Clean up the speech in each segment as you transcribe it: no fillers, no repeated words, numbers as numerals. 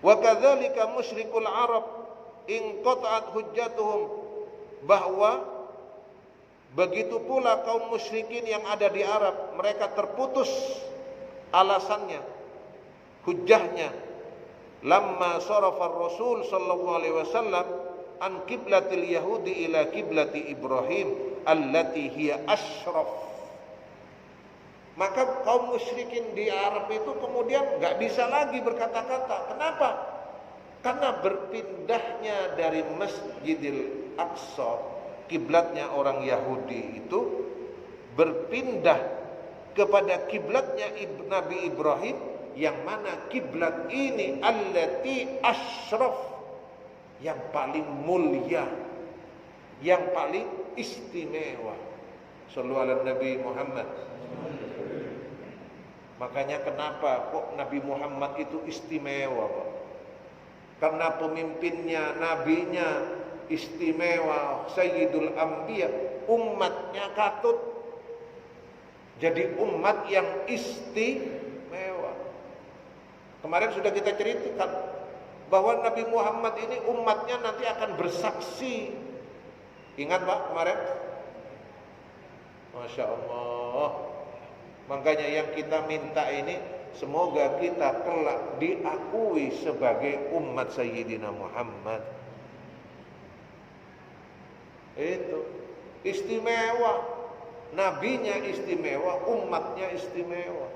Wa kadzalika musyrikul Arab in qata'at hujjatuhum, bahwa begitu pula kaum musyrikin yang ada di Arab, mereka terputus alasannya, hujjahnya. Lamma sarafa Rasul sallallahu alaihi wasallam an qiblatil yahudi ila qiblati Ibrahim allati hiya asyraf. Maka kaum musyrikin di Arab itu kemudian nggak bisa lagi berkata-kata. Kenapa? Karena berpindahnya dari Masjidil Aqsa, kiblatnya orang Yahudi itu, berpindah kepada kiblatnya Nabi Ibrahim, yang mana kiblat ini allati asyraf, yang paling mulia, yang paling istimewa. Shallu ala Nabi Muhammad. Makanya kenapa kok Nabi Muhammad itu istimewa, Pak? Karena pemimpinnya, nabinya istimewa, Sayyidul Anbiya, umatnya katut jadi umat yang istimewa. Kemarin sudah kita ceritakan bahwa Nabi Muhammad ini umatnya nanti akan bersaksi. Ingat Pak kemarin? Masya Allah. Makanya yang kita minta ini, semoga kita kelak diakui sebagai umat Sayyidina Muhammad. Itu istimewa, nabinya istimewa, umatnya istimewa.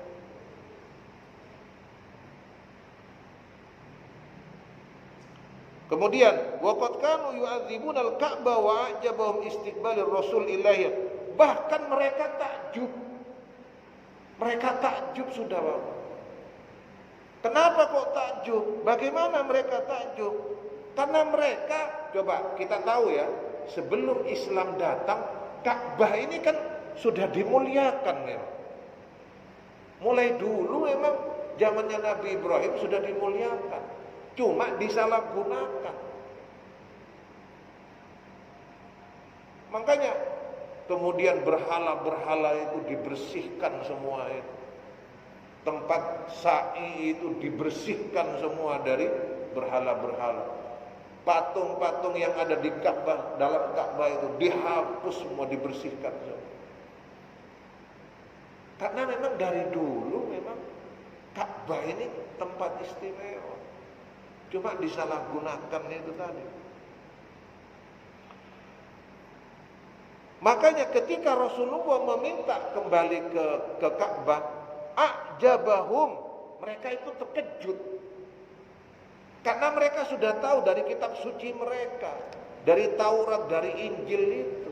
Kemudian waqad kanu yu'adzibuna al-Ka'bah wa a'jabahum istiqbalir Rasul ilaihi. Bahkan mereka takjub. Mereka takjub, saudara. Kenapa kok takjub? Bagaimana mereka takjub? Karena mereka, coba kita tahu ya, sebelum Islam datang, Ka'bah ini kan sudah dimuliakan memang. Mulai dulu memang zamannya Nabi Ibrahim sudah dimuliakan, cuma disalahgunakan. Makanya kemudian berhala-berhala itu dibersihkan semua itu. Tempat sa'i itu dibersihkan semua dari berhala-berhala. Patung-patung yang ada di Ka'bah, dalam Ka'bah itu dihapus semua, dibersihkan semua. Karena memang dari dulu memang Ka'bah ini tempat istimewa. Cuma disalahgunakan itu tadi. Makanya ketika Rasulullah meminta kembali ke Ka'bah, a'jabahum, mereka itu terkejut. Karena mereka sudah tahu dari kitab suci mereka, dari Taurat, dari Injil itu.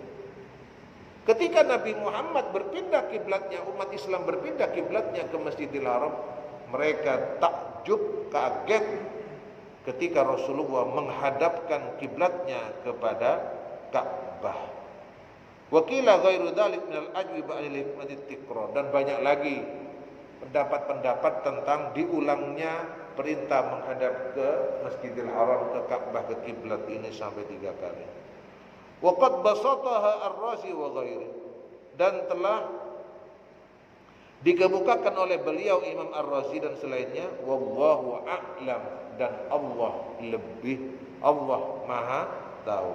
Ketika Nabi Muhammad berpindah kiblatnya, umat Islam berpindah kiblatnya ke Masjidil Haram, mereka takjub, kaget ketika Rasulullah menghadapkan kiblatnya kepada Ka'bah. Wakila ghairu dzalik minal ajwibah lil hikmati tikrar, dan banyak lagi pendapat-pendapat tentang diulangnya perintah menghadap ke Masjidil Haram, ke Ka'bah, ke kiblat ini sampai 3 kali. Wa qad basataha Ar-Razi wa ghairi, dan telah dikemukakan oleh beliau Imam Ar-Razi dan selainnya, wallahu a'lam, dan Allah Maha tahu.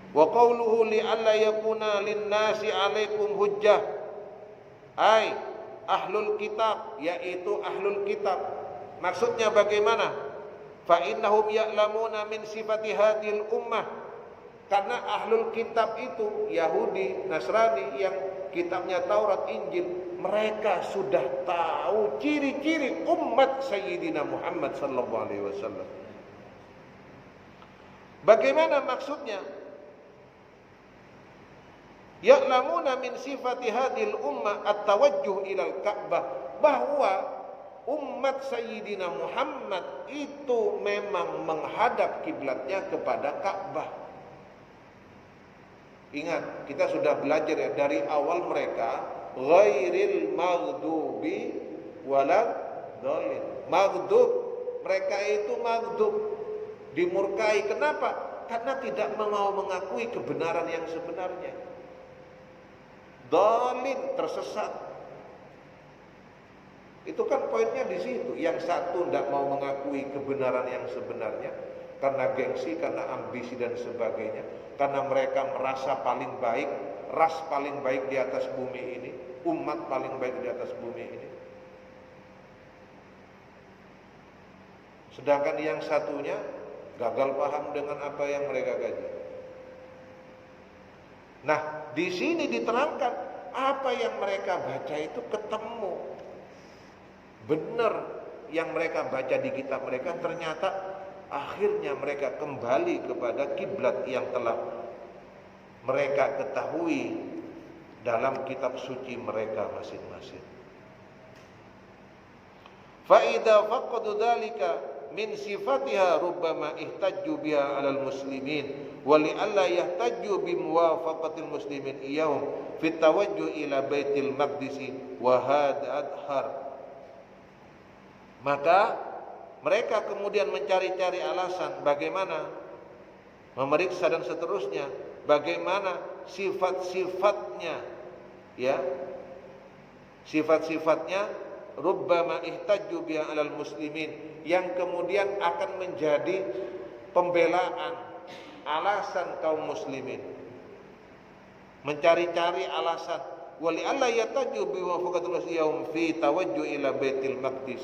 Wa qawluhu li'alla yakuna lin-nasi 'alaikum hujjah, ai ahlul kitab, yaitu ahlul kitab. Maksudnya bagaimana? Fa innahum ya'lamuna min sifati hadhil ummah, karena ahlul kitab itu Yahudi, Nasrani yang kitabnya Taurat, Injil, mereka sudah tahu ciri-ciri umat Sayyidina Muhammad sallallahu alaihi wasallam. Bagaimana maksudnya? Ya'lamuna min sifati hadhil ummah at-tawajjuh ilal Ka'bah, bahwa umat Sayyidina Muhammad itu memang menghadap kiblatnya kepada Ka'bah. Ingat, kita sudah belajar ya dari awal mereka, ghairil maghdubi walad dhalin. Maghdub, mereka itu maghdub, dimurkai. Kenapa? Karena tidak mau mengakui kebenaran yang sebenarnya. Dhalin, tersesat. Itu kan poinnya di situ. Yang satu tidak mau mengakui kebenaran yang sebenarnya karena gengsi, karena ambisi dan sebagainya, karena mereka merasa paling baik, ras paling baik di atas bumi ini, umat paling baik di atas bumi ini. Sedangkan yang satunya gagal paham dengan apa yang mereka kaji. Nah, di sini diterangkan apa yang mereka baca itu ketemu. Benar yang mereka baca di kitab mereka, ternyata akhirnya mereka kembali kepada kiblat yang telah mereka ketahui dalam kitab suci mereka masing-masing. Fa idza faqadu dzalika min sifatiha rubbama ihtajju biha 'alal muslimin wa li alla yahtajju bi muwafaqatil muslimin iyahum fi tawajjuh ila baitil maqdis wa hada adhar. Maka mereka kemudian mencari-cari alasan bagaimana memeriksa dan seterusnya, bagaimana sifat-sifatnya, ya, sifat-sifatnya rubbama ihtajju biha 'alal muslimin, yang kemudian akan menjadi pembelaan, alasan kaum muslimin. Mencari-cari alasan wali alla yataju bi wafaqatul muslimin fi tawajjuh ila baitil maqdis.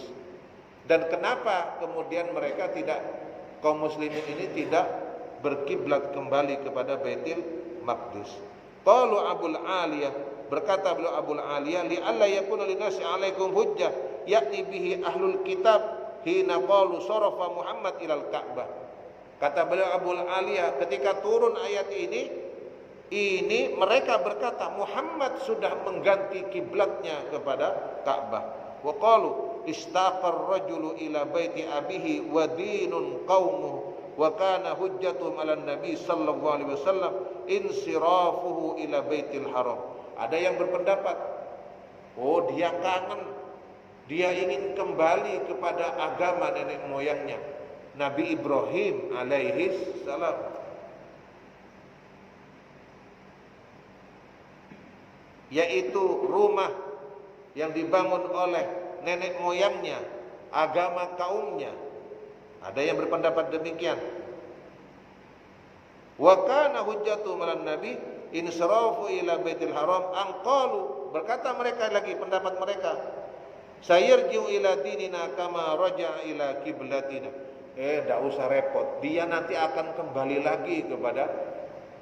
Dan kenapa kemudian mereka tidak, kaum muslimin ini tidak berkiblat kembali kepada Baitul Maqdis? Qalu Abul Aliyah, berkata beliau Abul Aliyah, li alla yakuna linasi alaikum hujjah, yakni bihi ahlul kitab hina qalu sarafa Muhammad ilal Ka'bah. Kata beliau Abul Aliyah, ketika turun ayat ini mereka berkata Muhammad sudah mengganti kiblatnya kepada Ka'bah. Wa qalu istaqar rajulu ila baiti abihi wa dinun qaumuhu wa kana hujjatuhum 'ala nabi sallallahu alaihi wasallam insirafuhu ila baitil haram. Ada yang berpendapat, oh dia kangen, dia ingin kembali kepada agama nenek moyangnya Nabi Ibrahim alaihi salam. Yaitu rumah yang dibangun oleh nenek moyangnya, agama kaumnya. Ada yang berpendapat demikian. Wa kana hujjatu malan nabi insarafu ila baitil haram anqalu, berkata mereka lagi, pendapat mereka, sayarji'u ila dinina kama raja'a ila kiblatina. Enggak usah repot, dia nanti akan kembali lagi kepada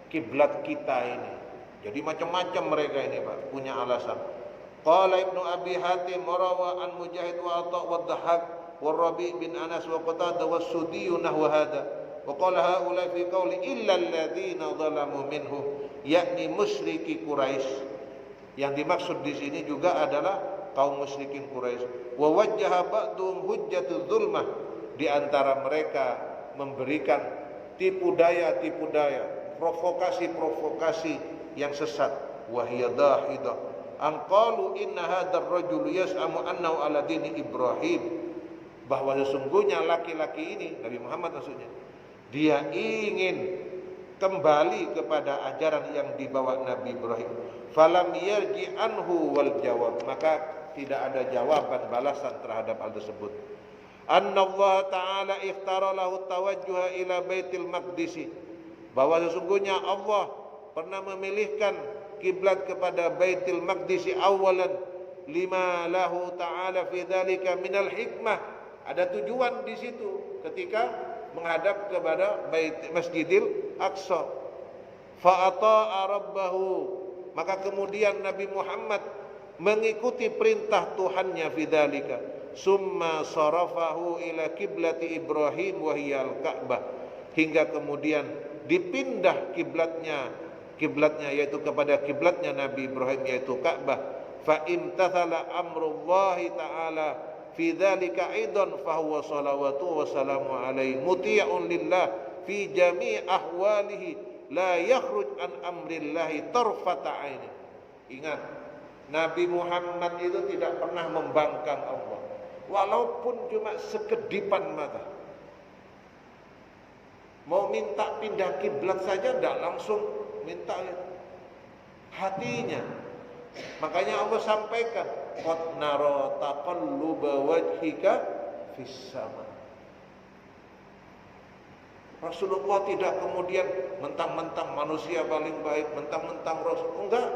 kiblat kita ini. Jadi macam-macam mereka ini, Pak, punya alasan. Qala Ibnu Abi Hatim warawa an Mujahid wa Atha wa Dhahhak wa Rabi' bin Anas wa Qatadah wa Suddi nahwa hada. Wa qala haula fi qawli illa alladziina zalamu minhum, yakni musyriki Quraisy. Yang dimaksud di sini juga adalah kaum musyrikin Quraisy. Wa wajjaha ba'dhum hujjatu dzulmah, di antara mereka memberikan tipu daya, provokasi yang sesat. Wa hiya dahidah anqalu inna hadzal rajul yas'amu annahu ala dini Ibrahim, bahwa sesungguhnya laki-laki ini, Nabi Muhammad maksudnya, dia ingin kembali kepada ajaran yang dibawa Nabi Ibrahim. Falam yarji anhu wal jawab, maka tidak ada jawaban balasan terhadap hal tersebut. Anna Allah Ta'ala ikhtara lahu tawajjuha ila baitil maqdis, bahwa sesungguhnya Allah pernah memilihkan kiblat kepada Baitul Maqdis awalan lima lahu ta'ala fi dzalika minal hikmah. Ada tujuan di situ ketika menghadap kepada Masjidil Aqsa. Fa ata'a rabbahu, maka kemudian Nabi Muhammad mengikuti perintah Tuhannya fi dzalika. Summa sarafahu ila kiblati Ibrahim wa hiya al-Ka'bah, hingga kemudian dipindah kiblatnya yaitu kepada kiblatnya Nabi Ibrahim, yaitu Ka'bah. Fa imtathala amrullahi ta'ala fi dzalika aidan fa huwa shalawatu wa salamu alaihi muti'un lillah fi jami' ahwalihi la yakhruj an amrillahi tarfata aini. Ingat, Nabi Muhammad itu tidak pernah membangkang Allah, walaupun cuma sekedipan mata. Mau minta pindah kiblat saja tidak langsung minta hatinya. Makanya Allah sampaikan, qad nara taqalluba wajhika fis sama. Rasulullah tidak kemudian mentang-mentang manusia paling baik, mentang-mentang Rasul, enggak.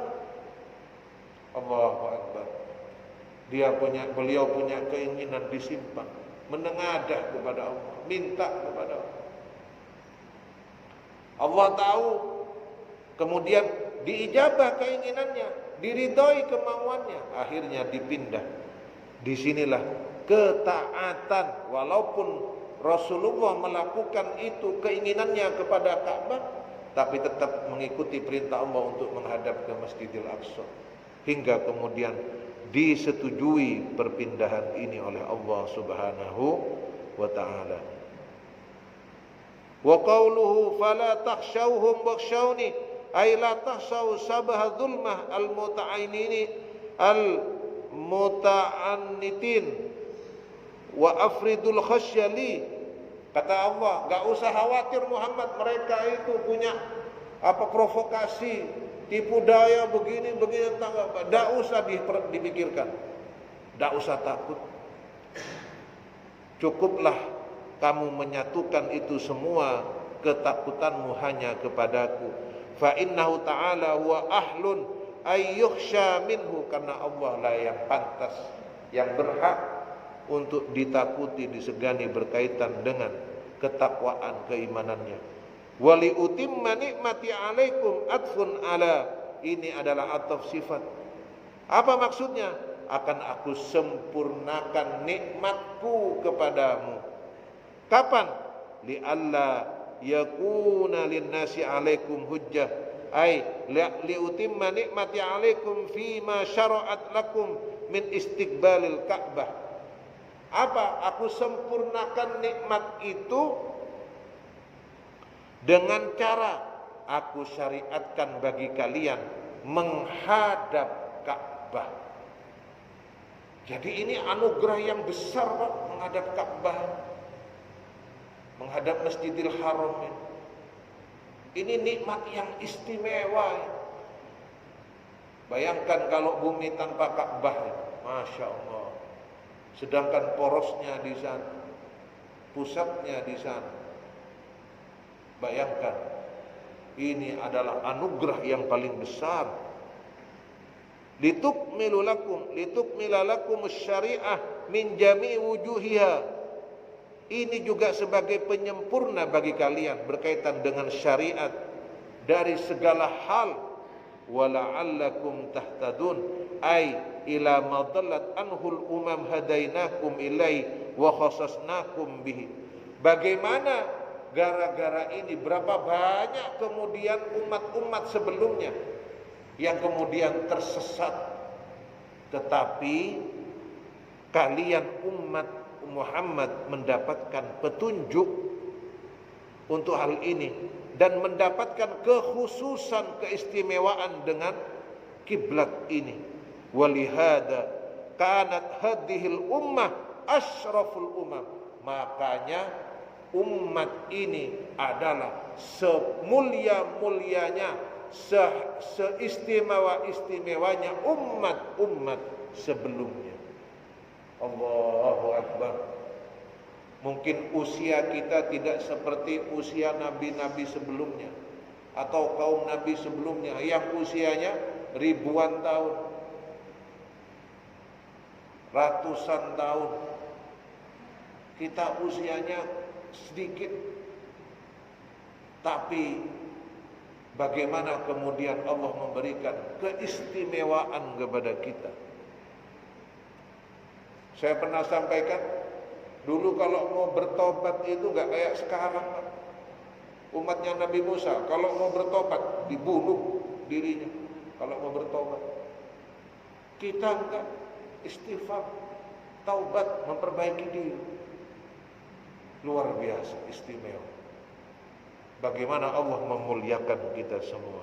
Allahu Akbar. Beliau punya keinginan disimpan, menengadah kepada Allah, minta kepada Allah. Allah tahu, kemudian diijabah keinginannya, diridhoi kemauannya, akhirnya dipindah. Disinilah ketaatan, walaupun Rasulullah melakukan itu keinginannya kepada Ka'bah, tapi tetap mengikuti perintah Allah untuk menghadap ke Masjidil Aqsa, hingga kemudian disetujui perpindahan ini oleh Allah Subhanahu wa ta'ala. Wa qawluhu fala takhshawhum wakhshawni ay la takhshaw sabah dhulmah al-muta'annitin wa afridul khasyali. Kata Allah, gak usah khawatir Muhammad, mereka itu punya provokasi, tipu daya begini tangga, gak usah dipikirkan, gak usah takut. Cukuplah kamu menyatukan itu semua ketakutanmu hanya kepadaku. Fa innahu ta'ala huwa ahlun ayyukhsha minhu, karena Allah lah yang pantas, yang berhak untuk ditakuti, disegani berkaitan dengan ketakwaan keimanannya. Wali utimma nikmati alaikum atfun ala, ini adalah ataf sifat. Apa maksudnya? Akan aku sempurnakan nikmatku kepadamu. Kapan? Li'alla yakuna linnasi alaikum hujjah, ay liutimma nikmati alaikum fima syara'at lakum min istiqbalil Ka'bah. Apa? Aku sempurnakan nikmat itu dengan cara aku syariatkan bagi kalian menghadap Ka'bah. Jadi ini anugerah yang besar, Pak, menghadap Ka'bah, menghadap Masjidil Haram ini. Ini nikmat yang istimewa. Bayangkan kalau bumi tanpa Ka'bah, Masya Allah. Sedangkan porosnya di sana, pusatnya di sana. Bayangkan, ini adalah anugerah yang paling besar. Litukmila lakum syariah min jami'i wujuhiha. Ini juga sebagai penyempurna bagi kalian berkaitan dengan syariat dari segala hal. Wala'allakum tahtadun, ay ila madallat anhul umam hadainakum ilai wa khasasnakum bihi. Bagaimana gara-gara ini berapa banyak kemudian umat-umat sebelumnya yang kemudian tersesat, tetapi kalian umat Muhammad mendapatkan petunjuk untuk hal ini dan mendapatkan kekhususan, keistimewaan dengan kiblat ini. Walihada kanat hadhil ummah asyraful umam. Makanya umat ini adalah semulia-mulianya, seistimewa-istimewanya umat-umat sebelumnya. Allahu Akbar. Mungkin usia kita tidak seperti usia nabi-nabi sebelumnya atau kaum nabi sebelumnya yang usianya ribuan tahun, ratusan tahun. Kita usianya sedikit, tapi bagaimana kemudian Allah memberikan keistimewaan kepada kita. Saya pernah sampaikan, dulu kalau mau bertobat itu nggak kayak sekarang, Pak. Umatnya Nabi Musa, kalau mau bertobat dibunuh dirinya. Kalau mau bertobat, kita enggak, istighfar, taubat, memperbaiki diri. Luar biasa, istimewa. Bagaimana Allah memuliakan kita semua.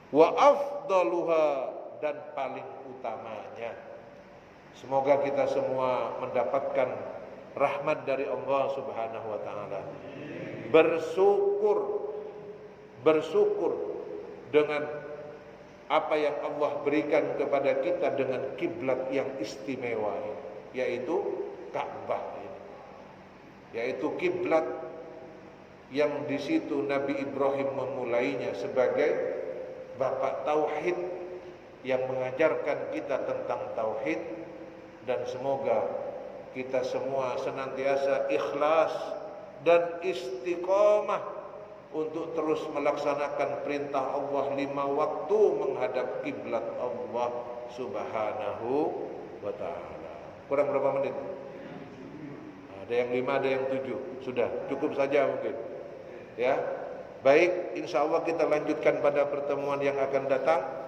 Wa afdaluha, dan paling utamanya, semoga kita semua mendapatkan rahmat dari Allah Subhanahu wa taala. Bersyukur dengan apa yang Allah berikan kepada kita dengan kiblat yang istimewa ini, yaitu Ka'bah ini, yaitu kiblat yang di situ Nabi Ibrahim memulainya sebagai bapak tauhid yang mengajarkan kita tentang tauhid. Dan semoga kita semua senantiasa ikhlas dan istiqomah untuk terus melaksanakan perintah Allah 5 waktu menghadap kiblat Allah Subhanahu wa ta'ala. Kurang berapa menit? Ada yang 5, ada yang 7. Sudah, cukup saja mungkin. Ya. Baik, insya Allah kita lanjutkan pada pertemuan yang akan datang.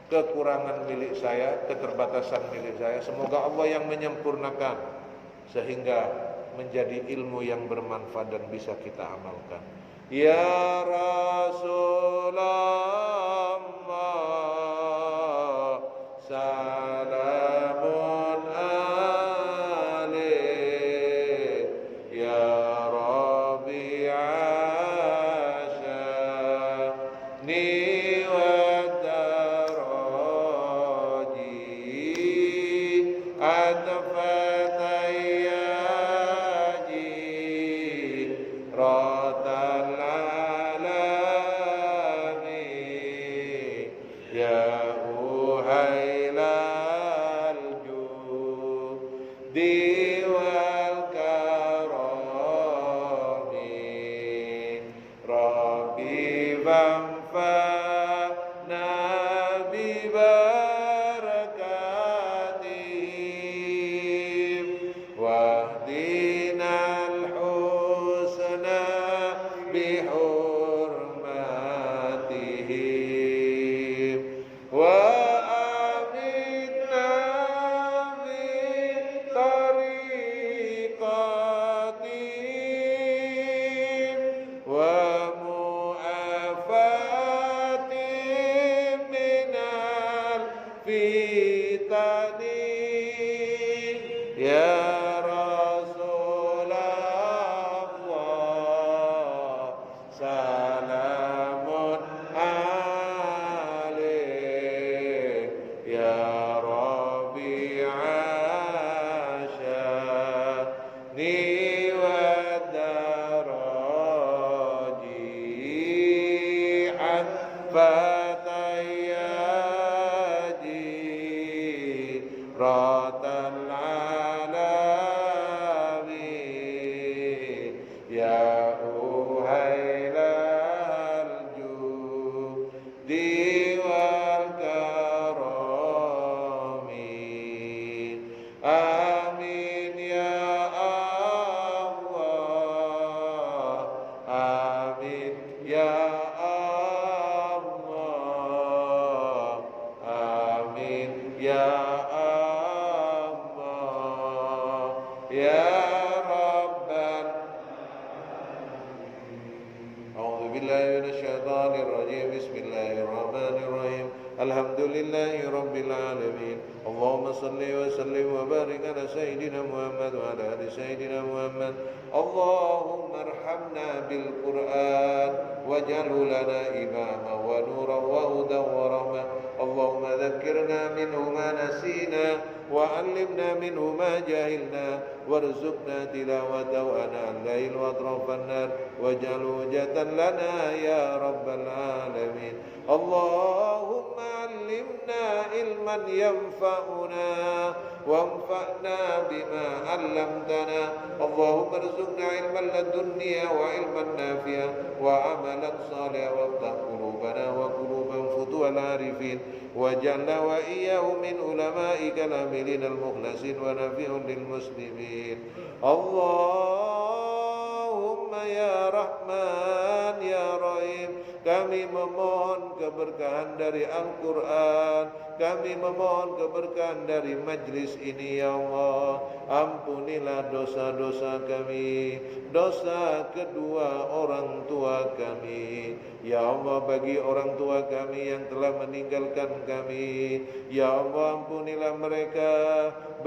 Kekurangan milik saya, keterbatasan milik saya, semoga Allah yang menyempurnakan sehingga menjadi ilmu yang bermanfaat dan bisa kita amalkan. Ya Rasulullah, salamun alaik, ya Rabbi asyani warzuqna tilawatahu ana al-lail wa atrafan nar waj'alhu hujjatan lana ya rabbal alamin. Allahumma 'allimna ilman yanfa'una wanfa'na bima 'allamtana. Allahumma arzuqna ilman ladunniya wa ilman nafi'a wa amalan salihan waftah qulubana wa quluban futuhal arifin waj'alna wa iyyahum min ulama'ika al-amilin al-mukhlasin wa nafi'un lil muslimin. Allahumma ya Rahman ya Rahim, kami memohon keberkahan dari Al-Quran kami memohon keberkahan dari majlis ini ya Allah. Ampunilah dosa-dosa kami, dosa kedua orang tua kami. Ya Allah, bagi orang tua kami yang telah meninggalkan kami, ya Allah ampunilah mereka,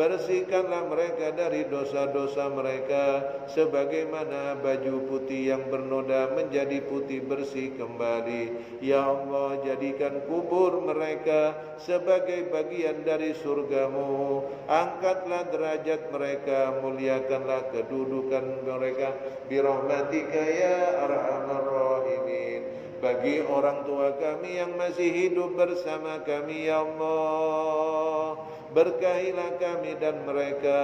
bersihkanlah mereka dari dosa-dosa mereka, sebagaimana baju putih yang bernoda menjadi putih bersih kembali. Ya Allah, jadikan kubur mereka sebagai bagian dari surgamu. Angkatlah derajat mereka, muliakanlah kedudukan mereka, birahmatika ya arhamar rahimin. Bagi orang tua kami yang masih hidup bersama kami ya Allah, berkahilah kami dan mereka,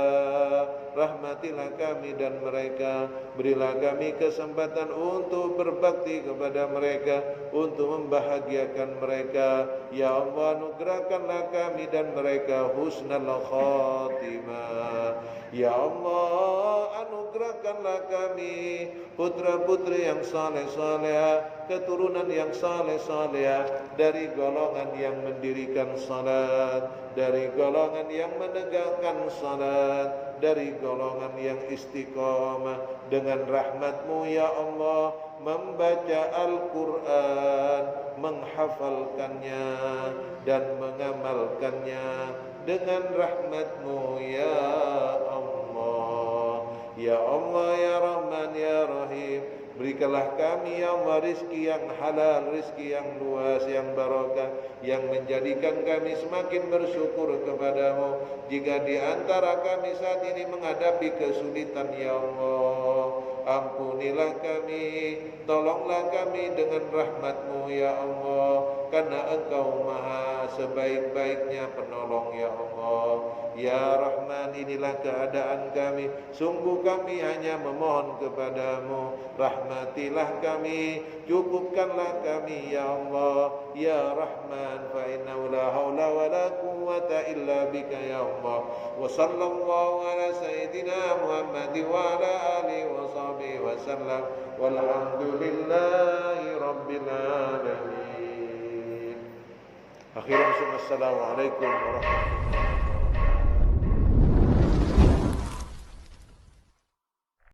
rahmatilah kami dan mereka, berilah kami kesempatan untuk berbakti kepada mereka, untuk membahagiakan mereka. Ya Allah, anugerahkanlah kami dan mereka husnul khatimah. Ya Allah, anugerahkanlah kami putra-putri yang saleh-saleh, keturunan yang saleh-saleh, dari golongan yang mendirikan salat, dari golongan yang menegakkan salat, dari golongan yang istiqamah. Dengan rahmat-Mu ya Allah, membaca Al-Quran, menghafalkannya dan mengamalkannya. Dengan rahmat-Mu ya Allah. Ya Allah, ya Rahman, ya Rahim, berikanlah kami ya Allah rizki yang halal, rizki yang luas, yang barakah, yang menjadikan kami semakin bersyukur kepadamu. Jika di antara kami saat ini menghadapi kesulitan ya Allah, ampunilah kami, tolonglah kami dengan rahmat-Mu ya Allah, karena Engkau maha sebaik-baiknya penolong ya Allah. Ya Rahman, inilah keadaan kami, sungguh kami hanya memohon kepadamu. Rahmatilah kami, cukupkanlah kami ya Allah. Ya Rahman, fa innahu la haula wa la quwwata illa bika ya Allah. Wa sallallahu ala sayyidina Muhammad wa ala alihi wa sahbihi wa sallam, walhamdulillahi rabbil alamin. Akhiran, assalamualaikum warahmatullahi wabarakatuh.